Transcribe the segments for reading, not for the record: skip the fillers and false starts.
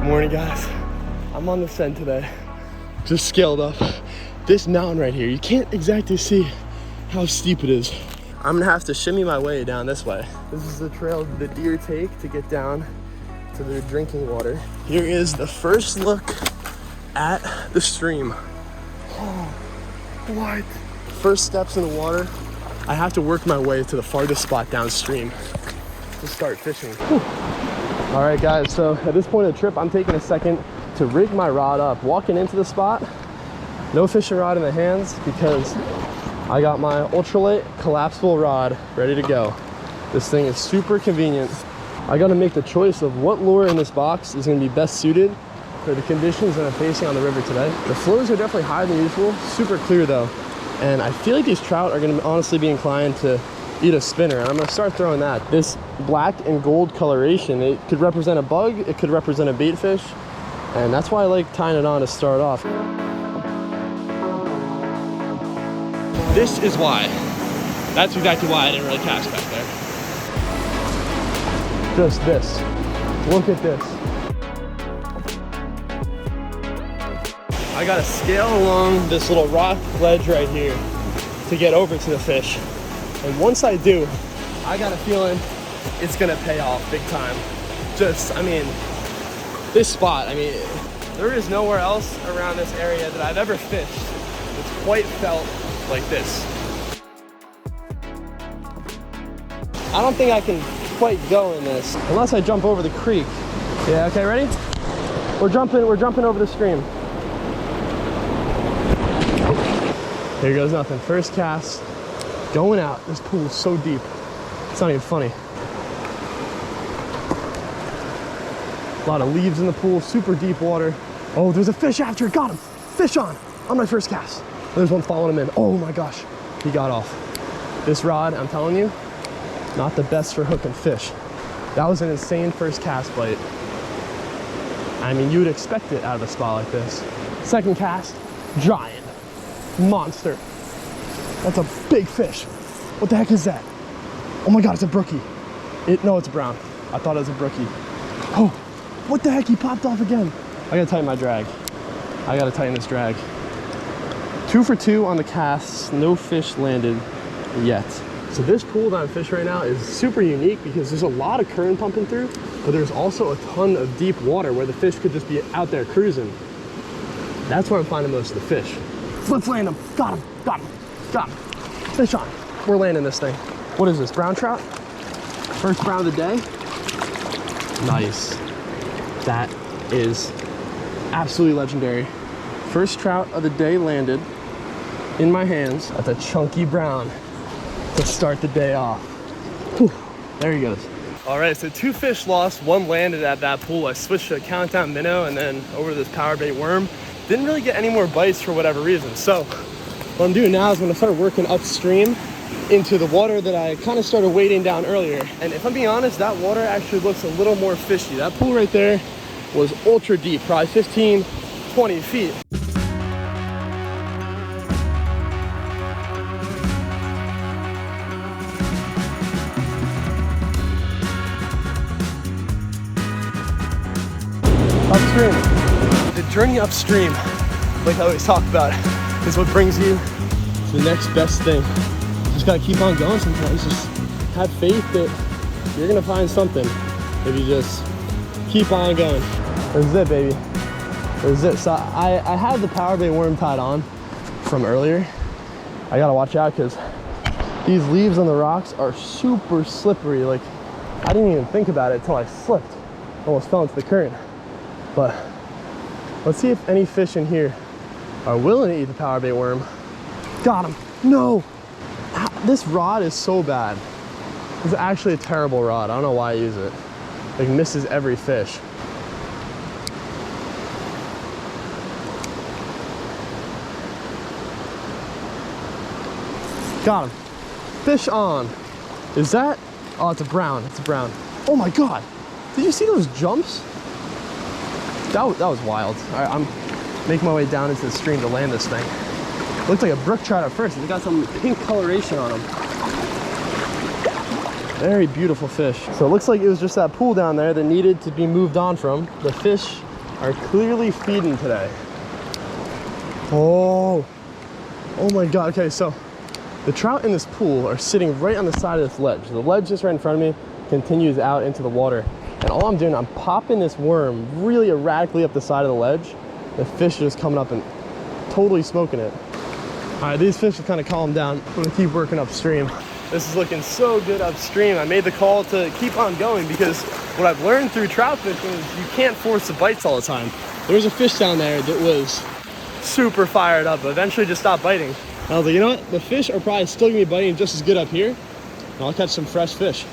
Good morning, guys. I'm on the ascent today. Just scaled up this mountain right here. You can't exactly see how steep it is. I'm gonna have to shimmy my way down this way. This is the trail the deer take to get down to their drinking water. Here is the first look at the stream. Oh, what? First steps in the water. I have to work my way to the farthest spot downstream to start fishing. Whew. All right, guys, so at this point of the trip, I'm taking a second to rig my rod up. Walking into the spot, no fishing rod in the hands because I got my ultralight collapsible rod ready to go. This thing is super convenient. I gotta make the choice of what lure in this box is gonna be best suited for the conditions that I'm facing on the river today. The flows are definitely higher than usual, super clear though. And I feel like these trout are gonna honestly be inclined to eat a spinner. And I'm gonna start throwing that. This black and gold coloration, it could represent a bug, it could represent a bait fish. And that's why I like tying it on to start off. This is why. That's exactly why I didn't really cast back there. Just this. Look at this. I gotta scale along this little rock ledge right here to get over to the fish. And once I do, I got a feeling it's gonna pay off big time. Just, I mean, this spot, I mean, there is nowhere else around this area that I've ever fished that's quite felt like this. I don't think I can quite go in this unless I jump over the creek. Yeah, okay, ready? We're jumping over the stream. Here goes nothing. First cast, going out. This pool is so deep. It's not even funny. A lot of leaves in the pool, super deep water. Oh, there's a fish after it. Got him. Fish on my first cast. There's one following him in. Oh my gosh, he got off. This rod, I'm telling you, not the best for hooking fish. That was an insane first cast bite. I mean, you would expect it out of a spot like this. Second cast, giant. Monster. That's a big fish. What the heck is that? Oh my God, it's a brookie. No, it's a brown. I thought it was a brookie. Oh, what the heck? He popped off again. I gotta tighten my drag. I gotta tighten this drag. 2 for 2 on the casts. No fish landed yet. So this pool that I'm fishing right now is super unique because there's a lot of current pumping through, but there's also a ton of deep water where the fish could just be out there cruising. That's where I'm finding most of the fish. Let's land him. Got him. Got him. Got him. Fish on. We're landing this thing. What is this? Brown trout? First brown of the day. Nice. That is absolutely legendary. First trout of the day landed in my hands. That's a chunky brown to start the day off. Whew. There he goes. All right, so 2 fish lost, 1 landed at that pool. I switched to a countdown minnow and then over to this power bait worm. Didn't really get any more bites for whatever reason. So what I'm doing now is I'm gonna start working upstream into the water that I kind of started wading down earlier. And if I'm being honest, that water actually looks a little more fishy. That pool right there was ultra deep, probably 15, 20 feet. Upstream. The journey upstream, like I always talk about, is what brings you to the next best thing. Just gotta keep on going sometimes. Just have faith that you're gonna find something if you just keep on going. This is it, baby. This is it. So I had the power bait worm tied on from earlier. I gotta watch out because these leaves on the rocks are super slippery. Like, I didn't even think about it until I slipped. Almost fell into the current. But let's see if any fish in here are willing to eat the power bait worm. Got him. No. This rod is so bad. It's actually a terrible rod. I don't know why I use it. Like, misses every fish. Got him. Fish on. Is that? Oh, it's a brown. It's a brown. Oh my God. Did you see those jumps? That was wild. All right, I'm making my way down into the stream to land this thing. Looked like a brook trout at first. It's got some pink coloration on them. Very beautiful fish. So it looks like it was just that pool down there that needed to be moved on from. The fish are clearly feeding today. Oh my God. Okay, so the trout in this pool are sitting right on the side of this ledge. The ledge just right in front of me continues out into the water. And all I'm doing, I'm popping this worm really erratically up the side of the ledge. The fish are just coming up and totally smoking it. All right, these fish have kind of calmed down. I'm gonna keep working upstream. This is looking so good upstream. I made the call to keep on going because what I've learned through trout fishing is you can't force the bites all the time. There was a fish down there that was super fired up, but eventually just stopped biting. And I was like, you know what? The fish are probably still gonna be biting just as good up here, and I'll catch some fresh fish.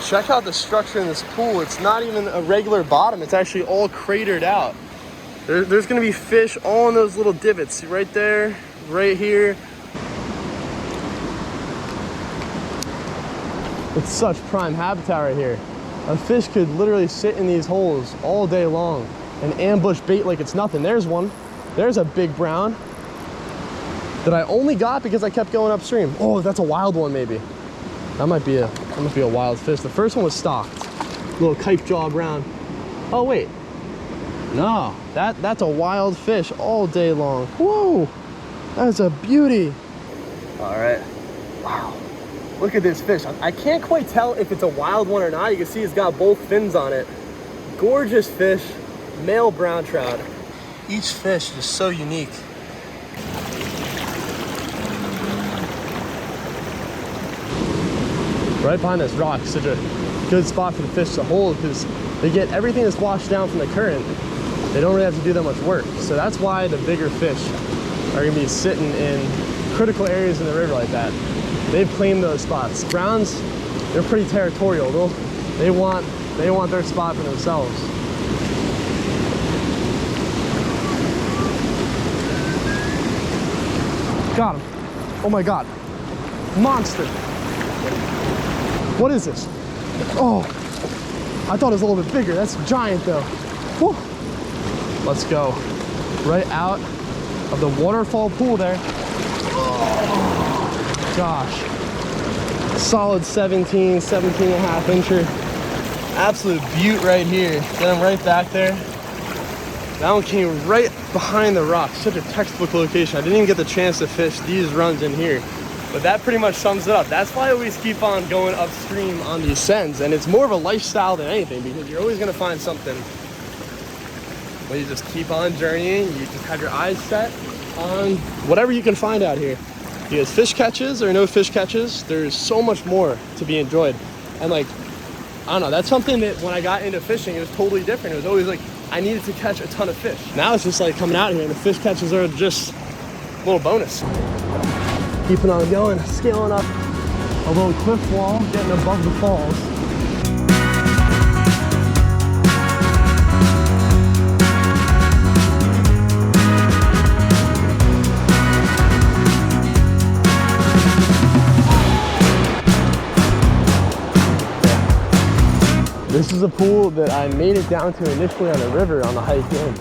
Check out the structure in this pool. It's not even a regular bottom. It's actually all cratered out. There's gonna be fish all in those little divots right there, right here. It's such prime habitat right here. A fish could literally sit in these holes all day long and ambush bait like it's nothing. There's one. There's a big brown that I only got because I kept going upstream. Oh, that's a wild one maybe. That might be a wild fish. The first one was stocked. Little kite jaw brown. Oh wait. No, that's a wild fish all day long. Whoa, that's a beauty. All right, wow. Look at this fish. I can't quite tell if it's a wild one or not. You can see it's got both fins on it. Gorgeous fish, male brown trout. Each fish is so unique. Right behind this rock is such a good spot for the fish to hold because they get everything that's washed down from the current. They don't really have to do that much work. So that's why the bigger fish are gonna be sitting in critical areas in the river like that. They've claimed those spots. Browns, they're pretty territorial. They want their spot for themselves. Got him. Oh my God. Monster. What is this? Oh, I thought it was a little bit bigger. That's giant though. Whew. Let's go. Right out of the waterfall pool there. Oh, gosh. Solid 17 and a half incher. Absolute beaut right here. Get him right back there. That one came right behind the rock. Such a textbook location. I didn't even get the chance to fish these runs in here. But that pretty much sums it up. That's why I always keep on going upstream on these sends. And it's more of a lifestyle than anything because you're always gonna find something when you just keep on journeying. You just have your eyes set on whatever you can find out here. Because fish catches or no fish catches, there's so much more to be enjoyed. And like, I don't know, that's something that when I got into fishing, it was totally different. It was always like, I needed to catch a ton of fish. Now it's just like coming out here and the fish catches are just a little bonus. Keeping on going, scaling up a little cliff wall, getting above the falls. This is a pool that I made it down to initially on the river on the hike in.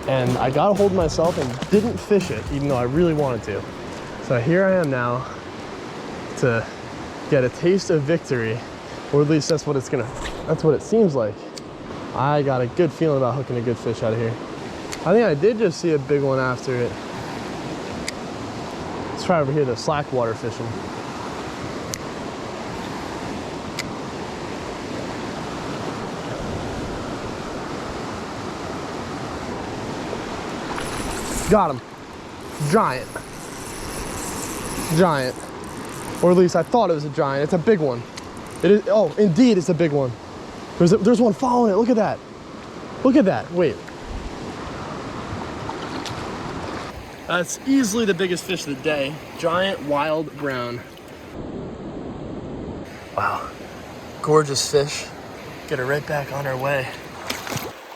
And I got a hold of myself and didn't fish it, even though I really wanted to. So here I am now to get a taste of victory, or at least that's what it seems like. I got a good feeling about hooking a good fish out of here. I think I did just see a big one after it. Let's try over here, the slack water fishing. Got him. Giant. Giant. Or at least I thought it was a giant. It's a big one. It is. Oh, indeed, it's a big one. There's one following it. Look at that. Look at that. Wait. That's easily the biggest fish of the day. Giant wild brown. Wow. Gorgeous fish. Get her right back on her way.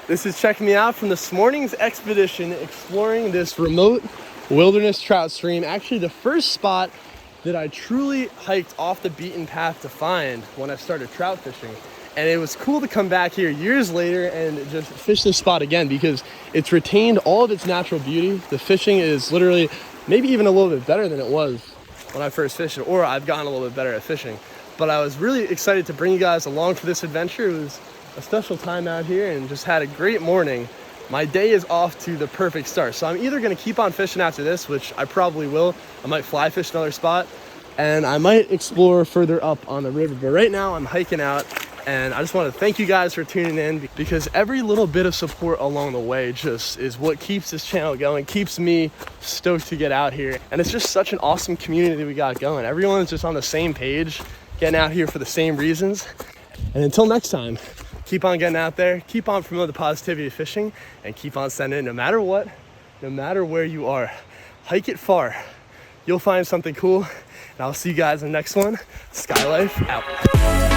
This is checking me out from this morning's expedition exploring this remote wilderness trout stream. Actually, the first spot that I truly hiked off the beaten path to find when I started trout fishing. And it was cool to come back here years later and just fish this spot again because it's retained all of its natural beauty. The fishing is literally maybe even a little bit better than it was when I first fished it, or I've gotten a little bit better at fishing. But I was really excited to bring you guys along for this adventure. It was a special time out here and just had a great morning. my day is off to the perfect start. So I'm either gonna keep on fishing after this, which I probably will. I might fly fish another spot, and I might explore further up on the river. But right now I'm hiking out, and I just want to thank you guys for tuning in, because every little bit of support along the way just is what keeps this channel going, keeps me stoked to get out here. And it's just such an awesome community that we got going. Everyone's just on the same page, getting out here for the same reasons. And until next time, keep on getting out there, keep on promoting the positivity of fishing, and keep on sending it no matter what, no matter where you are. Hike it far. You'll find something cool. And I'll see you guys in the next one. Skye Life out.